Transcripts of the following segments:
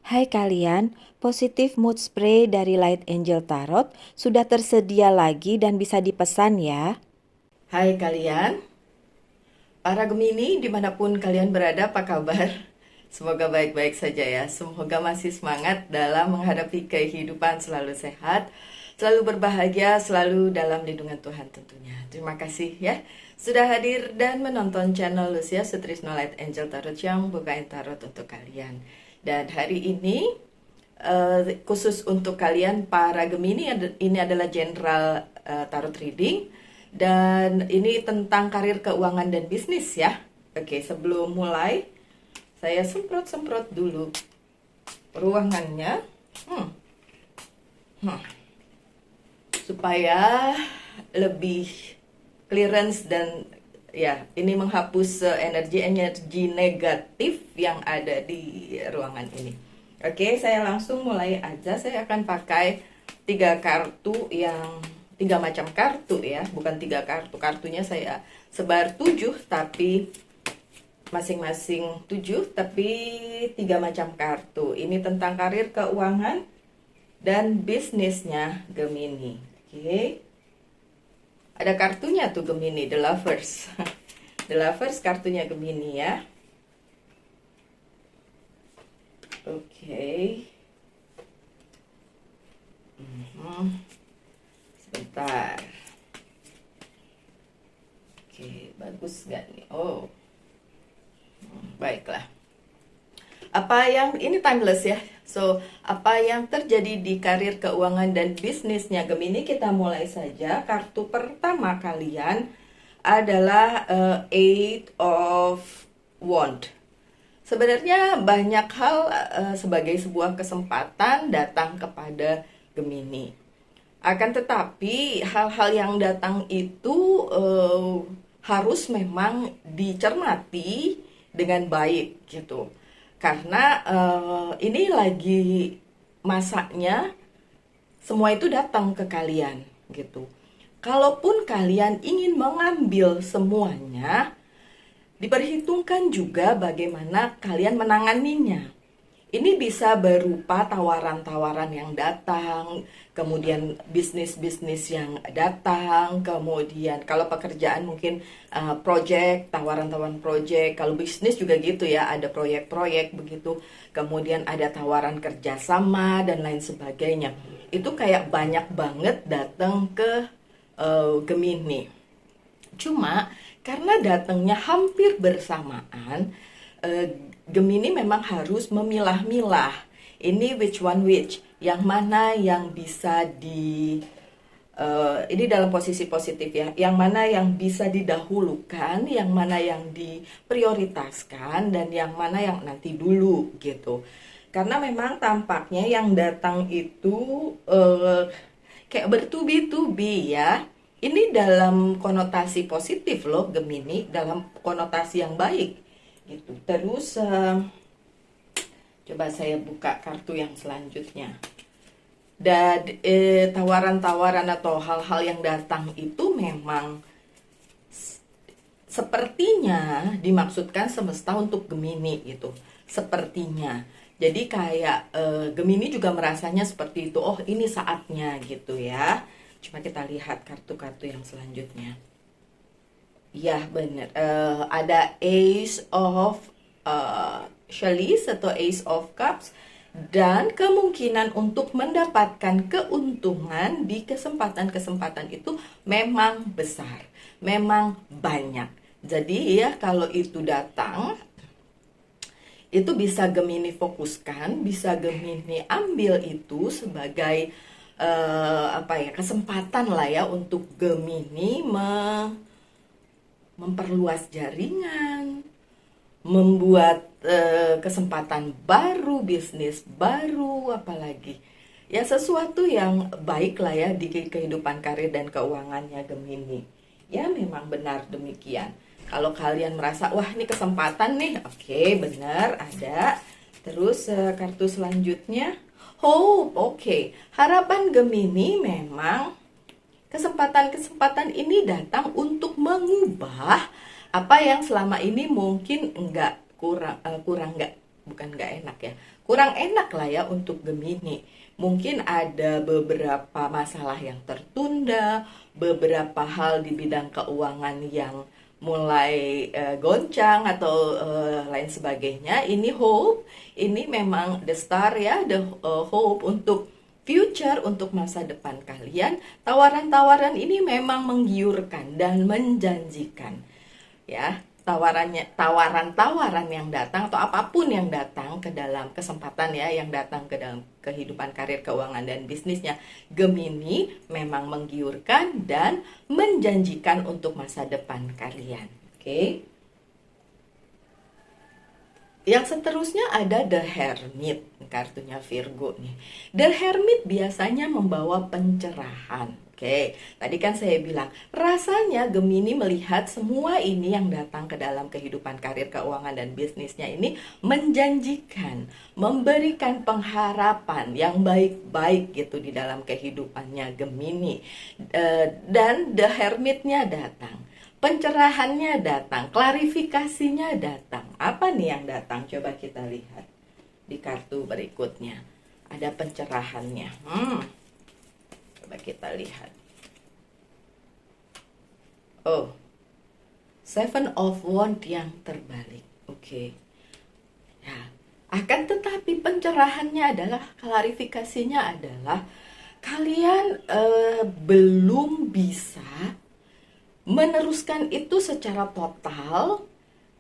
Hai kalian, positif mood spray dari Light Angel Tarot sudah tersedia lagi dan bisa dipesan ya. Hai kalian, para Gemini dimanapun kalian berada, apa kabar? Semoga baik-baik saja ya. Semoga masih semangat dalam menghadapi kehidupan, selalu sehat, selalu berbahagia, selalu dalam lindungan Tuhan tentunya. Terima kasih ya sudah hadir dan menonton channel Lucia Sutrisno Light Angel Tarot yang bukain tarot untuk kalian. Dan hari ini khusus untuk kalian para Gemini, ini adalah general tarot reading dan ini tentang karir, keuangan, dan bisnis ya. Oke, sebelum mulai saya semprot-semprot dulu ruangannya. Hmm, hmm, supaya lebih clearance dan ya, ini menghapus energi-energi negatif yang ada di ruangan ini. Oke, saya langsung mulai aja. Saya akan pakai tiga macam kartu ya, bukan tiga kartu. Kartunya saya sebar 7, tapi masing-masing 7, tapi tiga macam kartu. Ini tentang karir, keuangan, dan bisnisnya Gemini. Oke. Ada kartunya tuh Gemini, The Lovers. The Lovers kartunya Gemini ya. Oke. Sebentar. Oke, bagus gak nih? Oh, baiklah. Apa yang ini timeless ya. So, apa yang terjadi di karir, keuangan, dan bisnisnya Gemini? Kita mulai saja. Kartu pertama kalian adalah Eight of Wand. Sebenarnya banyak hal sebagai sebuah kesempatan datang kepada Gemini. Akan tetapi hal-hal yang datang itu harus memang dicermati dengan baik gitu. Karena ini lagi masanya semua itu datang ke kalian gitu. Kalaupun kalian ingin mengambil semuanya, diperhitungkan juga bagaimana kalian menanganinya. Ini bisa berupa tawaran-tawaran yang datang, kemudian bisnis-bisnis yang datang, kemudian kalau pekerjaan mungkin project, tawaran-tawaran project, kalau bisnis juga gitu ya, ada proyek-proyek begitu, kemudian ada tawaran kerjasama dan lain sebagainya. Itu kayak banyak banget datang ke Gemini. Cuma karena datangnya hampir bersamaan, Gemini memang harus memilah-milah. Ini which one which, yang mana yang bisa ini dalam posisi positif ya, yang mana yang bisa didahulukan, yang mana yang diprioritaskan, dan yang mana yang nanti dulu gitu. Karena memang tampaknya yang datang itu kayak bertubi-tubi ya. Ini dalam konotasi positif loh Gemini, dalam konotasi yang baik gitu. Terus coba saya buka kartu yang selanjutnya. Dan tawaran-tawaran atau hal-hal yang datang itu memang sepertinya dimaksudkan semesta untuk Gemini gitu. Sepertinya. Jadi kayak Gemini juga merasanya seperti itu. Oh, ini saatnya gitu ya. Cuma kita lihat kartu-kartu yang selanjutnya. Ya benar. Ada Ace of Chalice atau Ace of Cups. Dan kemungkinan untuk mendapatkan keuntungan di kesempatan-kesempatan itu memang besar. Memang banyak. Jadi ya kalau itu datang, itu bisa Gemini fokuskan, bisa Gemini ambil itu sebagai kesempatan lah ya untuk Gemini memperluas jaringan, membuat kesempatan baru, bisnis baru, apalagi ya sesuatu yang baik lah ya di kehidupan karir dan keuangannya Gemini. Ya memang benar demikian. Kalau kalian merasa wah ini kesempatan nih, oke benar ada. Terus kartu selanjutnya Hope, oke. Harapan Gemini memang kesempatan-kesempatan ini datang untuk mengubah apa yang selama ini mungkin kurang nggak bukan nggak enak ya, kurang enak lah ya untuk Gemini. Mungkin ada beberapa masalah yang tertunda, beberapa hal di bidang keuangan yang mulai goncang atau lain sebagainya. Ini hope, ini memang the star ya, the hope untuk future, untuk masa depan kalian. Tawaran-tawaran ini memang menggiurkan dan menjanjikan ya. Tawaran-tawaran yang datang atau apapun yang datang ke dalam kesempatan ya, yang datang ke dalam kehidupan, karir, keuangan dan bisnisnya Gemini memang menggiurkan dan menjanjikan untuk masa depan kalian. Oke. Yang seterusnya ada The Hermit, kartunya Virgo nih. The Hermit biasanya membawa pencerahan. Oke, tadi kan saya bilang, rasanya Gemini melihat semua ini yang datang ke dalam kehidupan, karir, keuangan, dan bisnisnya ini menjanjikan, memberikan pengharapan yang baik-baik gitu di dalam kehidupannya Gemini. Dan The Hermitnya datang. Pencerahannya datang, klarifikasinya datang. Apa nih yang datang? Coba kita lihat di kartu berikutnya. Ada pencerahannya. Coba kita lihat. Oh, Seven of Wands yang terbalik. Oke. Ya, akan tetapi pencerahannya adalah, klarifikasinya adalah kalian belum bisa meneruskan itu secara total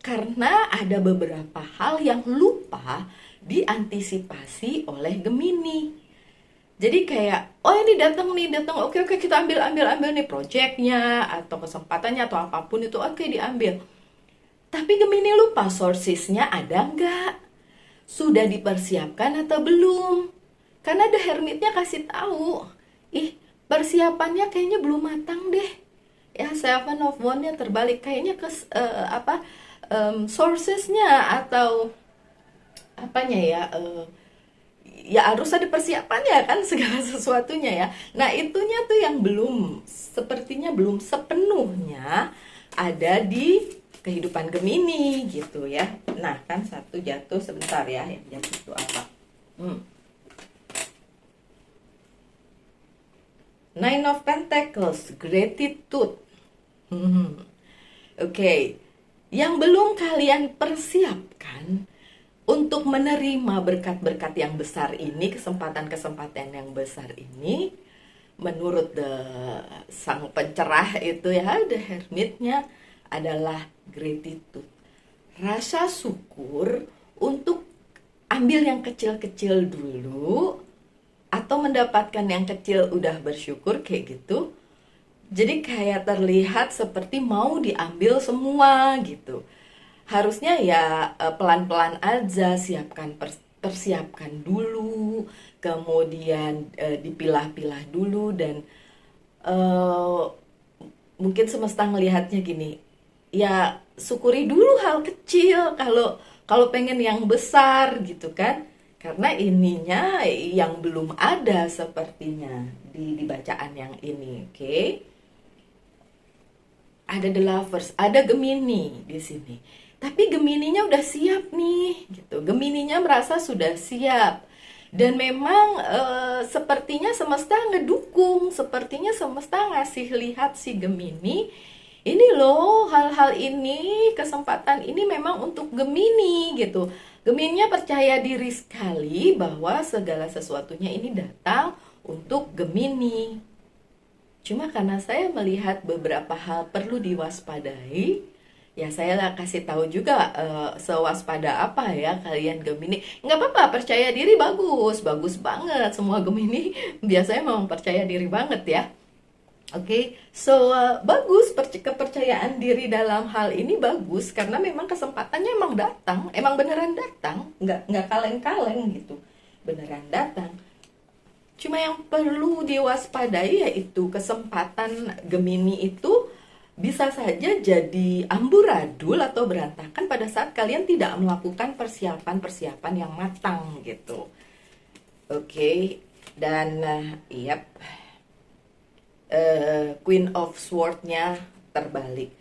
karena ada beberapa hal yang lupa diantisipasi oleh Gemini. Jadi kayak, oh ini datang, oke kita ambil nih proyeknya atau kesempatannya atau apapun itu, oke diambil. Tapi Gemini lupa sourcesnya ada nggak? Sudah dipersiapkan atau belum? Karena The Hermitnya kasih tahu, persiapannya kayaknya belum matang deh. Ya, Seven of Wands-nya terbalik, kayaknya sourcesnya atau apanya ya, ya harus ada persiapannya kan, segala sesuatunya ya. Nah itunya tuh yang sepertinya belum sepenuhnya ada di kehidupan Gemini gitu ya. Nah kan satu jatuh, sebentar ya, yang jatuh itu apa? Nine of Pentacles, gratitude. Oke. Yang belum kalian persiapkan untuk menerima berkat-berkat yang besar ini, kesempatan-kesempatan yang besar ini, menurut sang pencerah itu ya, The Hermitnya adalah gratitude. Rasa syukur untuk ambil yang kecil-kecil dulu, atau mendapatkan yang kecil udah bersyukur kayak gitu. Jadi kayak terlihat seperti mau diambil semua gitu. Harusnya ya pelan-pelan aja, persiapkan dulu, kemudian dipilah-pilah dulu, dan mungkin semesta ngelihatnya gini, ya syukuri dulu hal kecil kalau pengen yang besar gitu kan. Karena ininya yang belum ada sepertinya di bacaan yang ini, oke? Ada The Lovers, ada Gemini di sini. Tapi Gemininya udah siap nih, gitu. Gemininya merasa sudah siap. Dan memang sepertinya semesta ngedukung, sepertinya semesta ngasih lihat si Gemini, ini loh hal-hal ini, kesempatan ini memang untuk Gemini gitu. Gemininya percaya diri sekali bahwa segala sesuatunya ini datang untuk Gemini. Cuma karena saya melihat beberapa hal perlu diwaspadai, ya saya lah kasih tahu juga sewaspada apa ya kalian Gemini. Nggak apa-apa, percaya diri bagus, bagus banget. Semua Gemini biasanya memang percaya diri banget ya. Oke, so bagus, kepercayaan diri dalam hal ini bagus karena memang kesempatannya emang datang, emang beneran datang, nggak kaleng-kaleng gitu, beneran datang. Cuma yang perlu diwaspadai yaitu kesempatan Gemini itu bisa saja jadi amburadul atau berantakan pada saat kalian tidak melakukan persiapan-persiapan yang matang gitu. Oke, dan Queen of Sword-nya terbalik.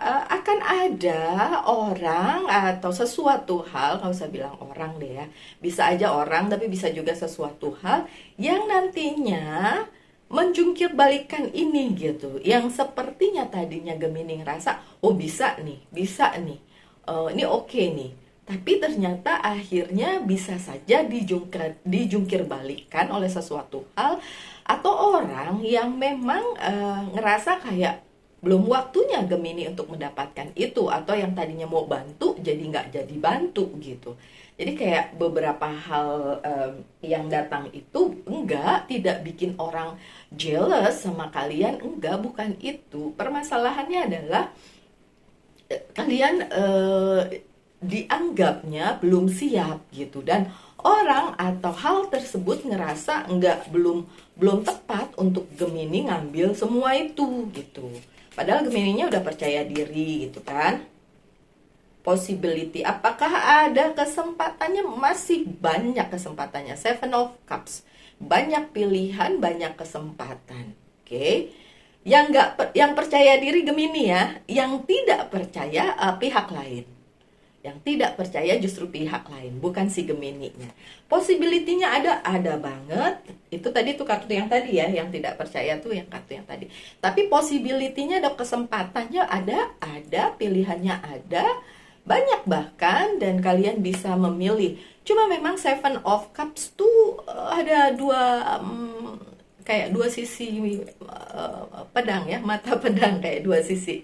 akan ada orang atau sesuatu hal, nggak usah bilang orang deh ya, bisa aja orang tapi bisa juga sesuatu hal yang nantinya menjungkir balikan ini gitu, yang sepertinya tadinya Gemini ngerasa oh bisa nih, ini oke nih, tapi ternyata akhirnya bisa saja dijungkir balikan oleh sesuatu hal atau orang yang memang ngerasa kayak belum waktunya Gemini untuk mendapatkan itu, atau yang tadinya mau bantu jadi nggak jadi bantu gitu. Jadi kayak beberapa hal yang datang itu tidak bikin orang jealous sama kalian, bukan itu. Permasalahannya adalah kalian dianggapnya belum siap gitu, dan orang atau hal tersebut ngerasa belum belum tepat untuk Gemini ngambil semua itu gitu. Padahal Gemininya udah percaya diri gitu kan. Possibility, apakah ada kesempatannya? Masih banyak kesempatannya. Seven of Cups, banyak pilihan, banyak kesempatan. Oke. Yang percaya diri Gemini ya, yang tidak percaya pihak lain. Yang tidak percaya justru pihak lain, bukan si Gemininya. Possibility-nya ada banget. Itu tadi tuh kartu yang tadi ya, yang tidak percaya tuh yang kartu yang tadi. Tapi possibility-nya ada, kesempatannya ada, pilihannya ada, banyak bahkan, dan kalian bisa memilih. Cuma memang Seven of Cups tuh ada kayak dua sisi pedang ya, mata pedang, kayak dua sisi.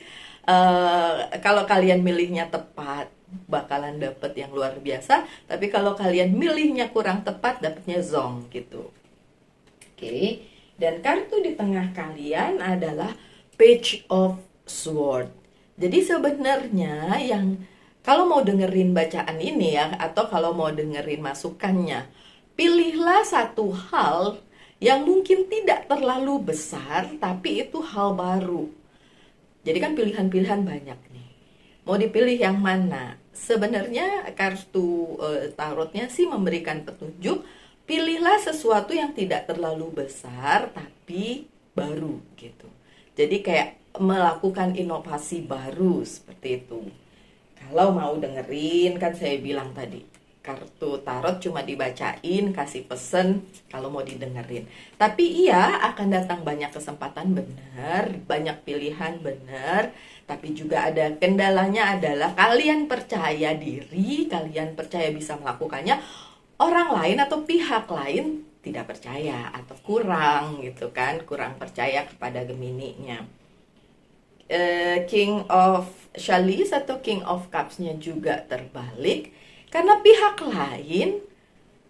Kalau kalian milihnya tepat, bakalan dapet yang luar biasa, tapi kalau kalian milihnya kurang tepat, dapetnya zong gitu. Oke. Dan kartu di tengah kalian adalah Page of Sword. Jadi sebenarnya yang kalau mau dengerin bacaan ini ya, atau kalau mau dengerin masukannya, pilihlah satu hal yang mungkin tidak terlalu besar, tapi itu hal baru. Jadi kan pilihan-pilihan banyak nih. Mau dipilih yang mana? Sebenarnya kartu tarotnya sih memberikan petunjuk, pilihlah sesuatu yang tidak terlalu besar tapi baru gitu. Jadi kayak melakukan inovasi baru seperti itu. Kalau mau dengerin, kan saya bilang tadi, kartu tarot cuma dibacain, kasih pesen kalau mau didengerin. Tapi iya, akan datang banyak kesempatan, benar, banyak pilihan, benar. Tapi juga ada kendalanya, adalah kalian percaya diri, kalian percaya bisa melakukannya, orang lain atau pihak lain tidak percaya atau kurang gitu kan, kurang percaya kepada Gemininya. King of Chalice atau King of Cups-nya juga terbalik, karena pihak lain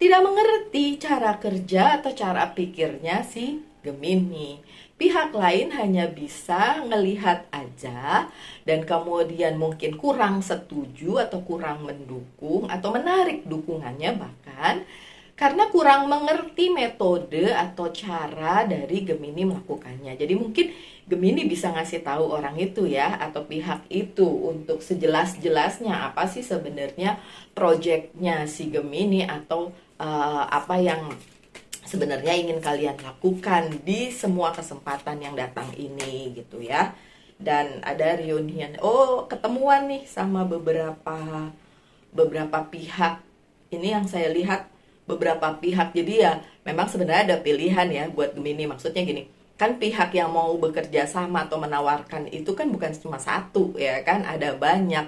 tidak mengerti cara kerja atau cara pikirnya si Gemini. Pihak lain hanya bisa ngelihat aja, dan kemudian mungkin kurang setuju atau kurang mendukung atau menarik dukungannya, bahkan karena kurang mengerti metode atau cara dari Gemini melakukannya. Jadi mungkin Gemini bisa ngasih tahu orang itu ya, atau pihak itu, untuk sejelas-jelasnya apa sih sebenarnya projectnya si Gemini, atau apa yang sebenarnya ingin kalian lakukan di semua kesempatan yang datang ini gitu ya. Dan ada reunion, ketemuan nih sama beberapa pihak. Ini yang saya lihat, beberapa pihak. Jadi ya memang sebenarnya ada pilihan ya buat Gemini. Maksudnya gini, kan pihak yang mau bekerja sama atau menawarkan itu kan bukan cuma satu ya kan, ada banyak.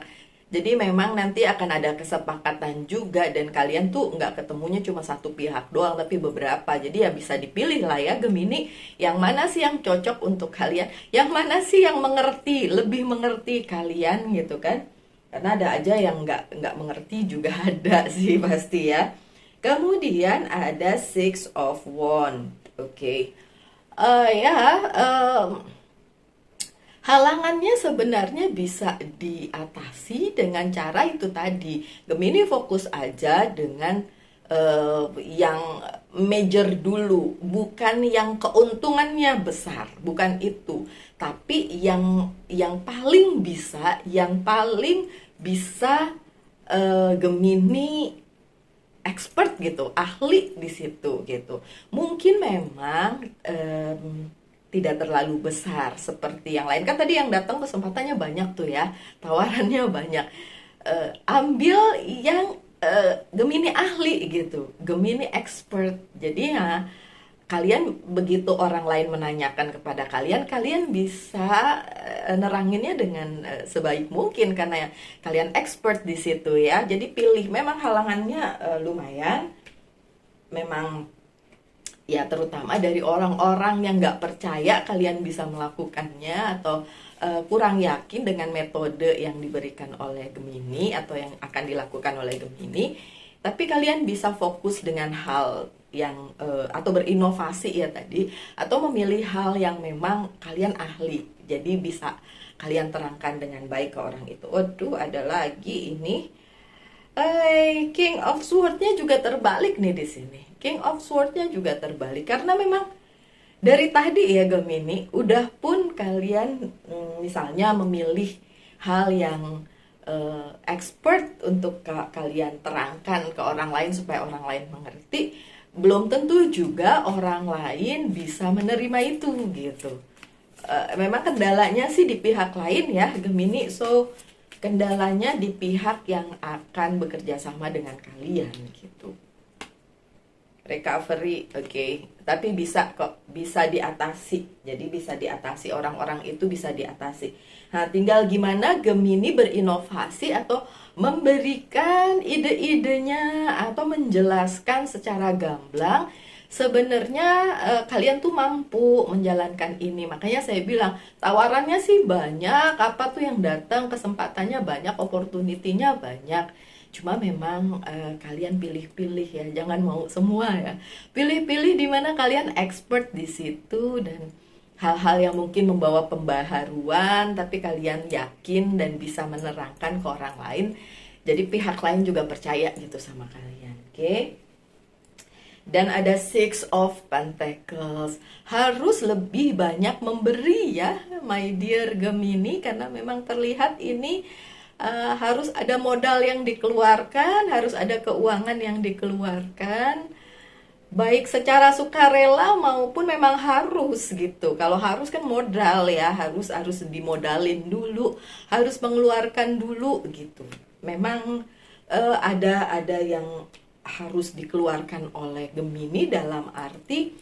Jadi memang nanti akan ada kesepakatan juga, dan kalian tuh nggak ketemunya cuma satu pihak doang, tapi beberapa. Jadi ya bisa dipilih lah ya Gemini, yang mana sih yang cocok untuk kalian, yang mana sih yang mengerti, lebih mengerti kalian gitu kan. Karena ada aja yang nggak mengerti juga ada sih pasti ya. Kemudian ada Six of Wands. Oke. Halangannya sebenarnya bisa diatasi dengan cara itu tadi. Gemini fokus aja dengan yang major dulu, bukan yang keuntungannya besar, bukan itu. Tapi yang paling bisa Gemini expert gitu, ahli di situ gitu. Mungkin memang tidak terlalu besar seperti yang lain. Kan tadi yang datang kesempatannya banyak tuh ya, tawarannya banyak. Ambil yang Gemini ahli gitu, Gemini expert. Jadi ya kalian begitu orang lain menanyakan kepada kalian, kalian bisa neranginnya dengan sebaik mungkin karena ya, kalian expert di situ ya. Jadi pilih, memang halangannya lumayan, memang ya terutama dari orang-orang yang nggak percaya kalian bisa melakukannya atau kurang yakin dengan metode yang diberikan oleh Gemini atau yang akan dilakukan oleh Gemini. Tapi kalian bisa fokus dengan hal yang atau berinovasi ya tadi, atau memilih hal yang memang kalian ahli. Jadi bisa kalian terangkan dengan baik ke orang itu. Waduh, ada lagi ini. King of Sword-nya juga terbalik nih di sini. King of Sword-nya juga terbalik karena memang dari tadi ya Gemini, udah pun kalian misalnya memilih hal yang expert untuk kalian terangkan ke orang lain supaya orang lain mengerti, belum tentu juga orang lain bisa menerima itu gitu. Memang kendalanya sih di pihak lain ya Gemini, so kendalanya di pihak yang akan bekerja sama dengan kalian gitu. Recovery, oke. Tapi bisa kok, bisa diatasi. Jadi bisa diatasi, orang-orang itu bisa diatasi. Nah, tinggal gimana Gemini berinovasi atau memberikan ide-idenya atau menjelaskan secara gamblang. Sebenarnya kalian tuh mampu menjalankan ini. Makanya saya bilang, tawarannya sih banyak, apa tuh yang datang, kesempatannya banyak, opportunity-nya banyak. Cuma memang kalian pilih-pilih ya, jangan mau semua ya. Pilih-pilih di mana kalian expert di situ dan hal-hal yang mungkin membawa pembaharuan tapi kalian yakin dan bisa menerangkan ke orang lain. Jadi pihak lain juga percaya gitu sama kalian, oke? Dan ada Six of Pentacles. Harus lebih banyak memberi ya, my dear Gemini, karena memang terlihat ini harus ada modal yang dikeluarkan, harus ada keuangan yang dikeluarkan, baik secara sukarela maupun memang harus gitu. Kalau harus kan modal ya, harus dimodalin dulu, harus mengeluarkan dulu gitu. Memang ada yang harus dikeluarkan oleh Gemini dalam arti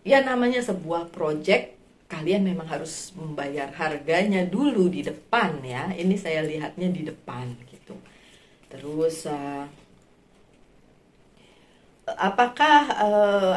ya namanya sebuah project, kalian memang harus membayar harganya dulu di depan ya. Ini saya lihatnya di depan gitu. Terus apakah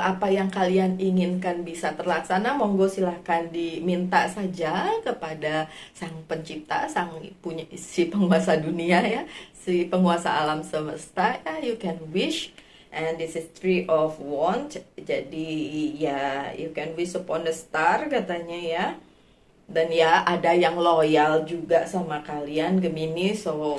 apa yang kalian inginkan bisa terlaksana? Monggo silahkan diminta saja kepada sang pencipta, sang punya si penguasa dunia ya, si penguasa alam semesta ya. You can wish. And this is Three of Wands. Jadi ya you can wish upon the star katanya ya. Dan ya ada yang loyal juga sama kalian Gemini, so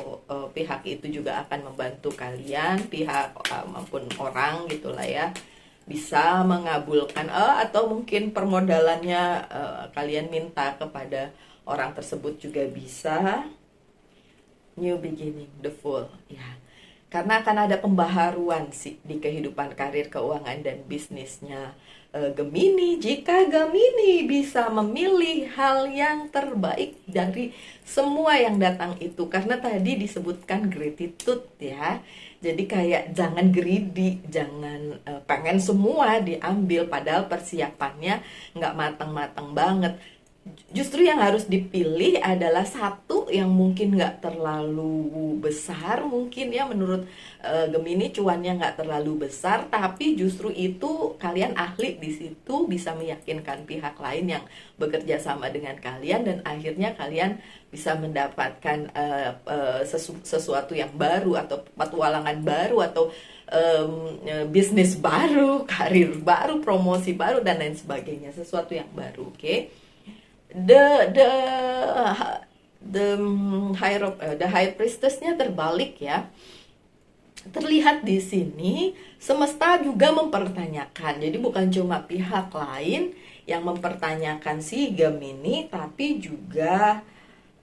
pihak itu juga akan membantu kalian, pihak maupun orang gitulah ya, bisa mengabulkan atau mungkin permodalannya kalian minta kepada orang tersebut juga bisa. New beginning, the Fool ya. Karena akan ada pembaharuan sih di kehidupan karir, keuangan, dan bisnisnya Gemini. Jika Gemini bisa memilih hal yang terbaik dari semua yang datang itu. Karena tadi disebutkan gratitude ya. Jadi kayak jangan greedy, jangan pengen semua diambil. Padahal persiapannya nggak matang-matang banget. Justru yang harus dipilih adalah satu yang mungkin nggak terlalu besar, mungkin ya menurut Gemini cuannya nggak terlalu besar, tapi justru itu kalian ahli di situ, bisa meyakinkan pihak lain yang bekerja sama dengan kalian, dan akhirnya kalian bisa mendapatkan sesuatu yang baru atau petualangan baru atau bisnis baru, karir baru, promosi baru, dan lain sebagainya, sesuatu yang baru, oke? The high priestess-nya terbalik ya. Terlihat di sini semesta juga mempertanyakan. Jadi bukan cuma pihak lain yang mempertanyakan si Gemini, tapi juga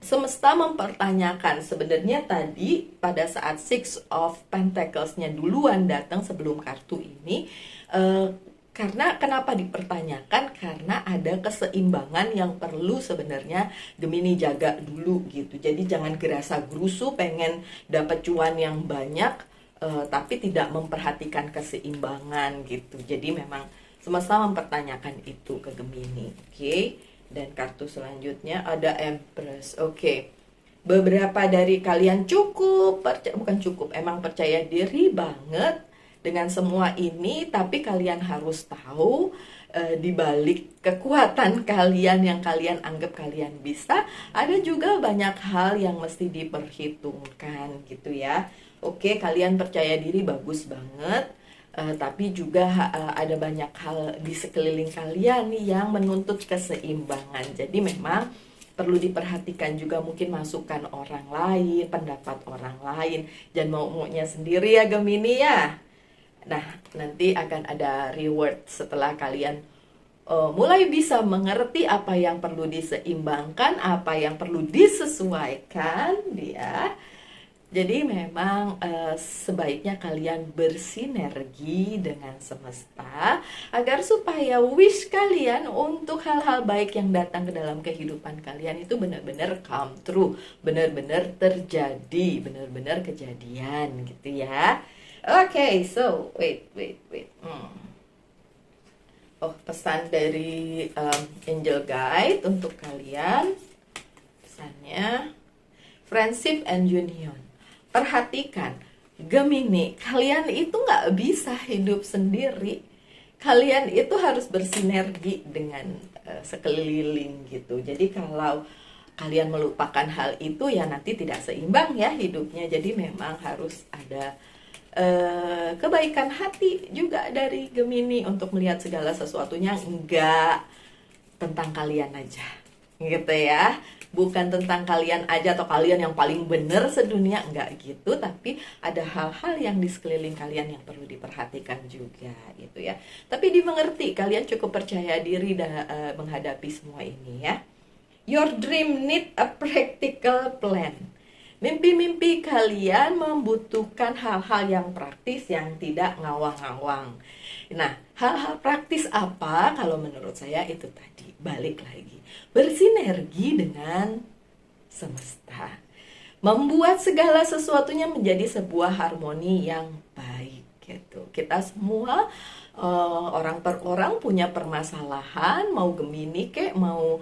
semesta mempertanyakan. Sebenarnya tadi pada saat Six of Pentacles-nya duluan datang sebelum kartu ini, Karena kenapa dipertanyakan? Karena ada keseimbangan yang perlu sebenarnya Gemini jaga dulu gitu. Jadi jangan gerasa gerusu pengen dapat cuan yang banyak, tapi tidak memperhatikan keseimbangan gitu. Jadi memang semesta mempertanyakan itu ke Gemini. Oke. Dan kartu selanjutnya ada Empress. Oke. Beberapa dari kalian bukan cukup, emang percaya diri banget dengan semua ini, tapi kalian harus tahu di balik kekuatan kalian yang kalian anggap kalian bisa, ada juga banyak hal yang mesti diperhitungkan gitu ya. Oke, kalian percaya diri bagus banget, tapi juga ada banyak hal di sekeliling kalian nih yang menuntut keseimbangan. Jadi memang perlu diperhatikan juga mungkin masukan orang lain, pendapat orang lain. Jangan mau-maunya sendiri ya Gemini ya. Nah, nanti akan ada reward setelah kalian mulai bisa mengerti apa yang perlu diseimbangkan, apa yang perlu disesuaikan, ya. Jadi memang sebaiknya kalian bersinergi dengan semesta agar supaya wish kalian untuk hal-hal baik yang datang ke dalam kehidupan kalian itu benar-benar come true, benar-benar terjadi, benar-benar kejadian gitu ya. Oke, so wait. Oh, pesan dari Angel Guide untuk kalian. Pesannya, friendship and union. Perhatikan, Gemini, kalian itu nggak bisa hidup sendiri. Kalian itu harus bersinergi dengan sekeliling gitu. Jadi kalau kalian melupakan hal itu ya nanti tidak seimbang ya hidupnya. Jadi memang harus ada kebaikan hati juga dari Gemini untuk melihat segala sesuatunya enggak tentang kalian aja gitu ya, bukan tentang kalian aja atau kalian yang paling benar sedunia, enggak gitu, tapi ada hal-hal yang di sekeliling kalian yang perlu diperhatikan juga gitu ya. Tapi dimengerti, kalian cukup percaya diri menghadapi semua ini ya. Your dream need a practical plan. Mimpi-mimpi kalian membutuhkan hal-hal yang praktis yang tidak ngawang-ngawang. Nah, hal-hal praktis apa? Kalau menurut saya itu tadi, balik lagi. Bersinergi dengan semesta. Membuat segala sesuatunya menjadi sebuah harmoni yang baik gitu. Kita semua orang per orang punya permasalahan, mau Gemini kek, mau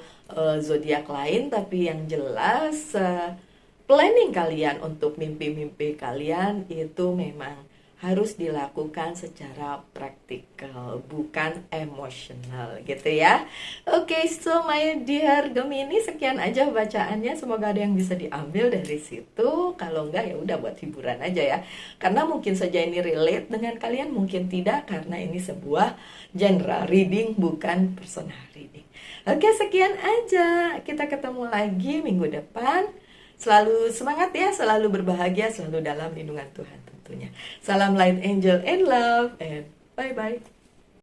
zodiak lain, tapi yang jelas planning kalian untuk mimpi-mimpi kalian itu memang harus dilakukan secara praktikal, bukan emosional gitu ya. Oke, so my dear Gemini, sekian aja bacaannya. Semoga ada yang bisa diambil dari situ. Kalau enggak ya udah buat hiburan aja ya. Karena mungkin saja ini relate dengan kalian, mungkin tidak, karena ini sebuah general reading, bukan personal reading. Oke, sekian aja. Kita ketemu lagi minggu depan. Selalu semangat ya, selalu berbahagia, selalu dalam lindungan Tuhan tentunya. Salam light angel and love, and bye-bye.